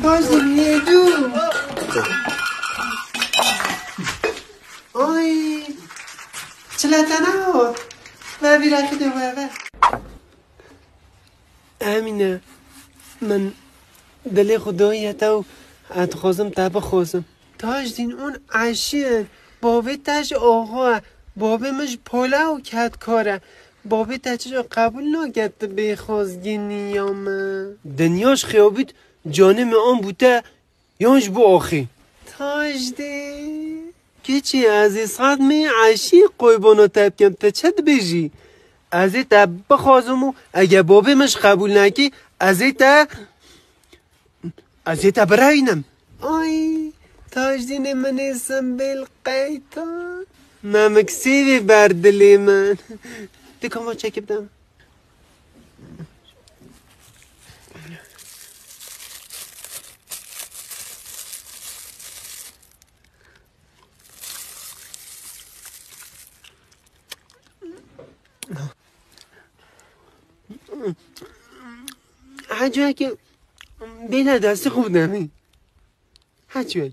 Fazliyedu. Ay. چلتنه ها و بیرکی دو بابا امینه من دل خدایت و اتخوازم تب خوازم تاج دین اون عشیه بابه تاج آقا بابه مش پوله و کت کاره بابه تاجش قبول نگرد به خوازگی نیامه دنیاش خیابید جانم آن بوده یانش بو آخی تاج دین که چی از ساعت می عشی قیبانا تب کم تا چد بجی از تب بخوازم و اگه بابه مش قبول نکی از براینم آی تاجدین من اسم بالقیتان ممکسیوی بردلی من دیگه ما چکی بدم هجوه که بیله دستی خوب نمی هجوه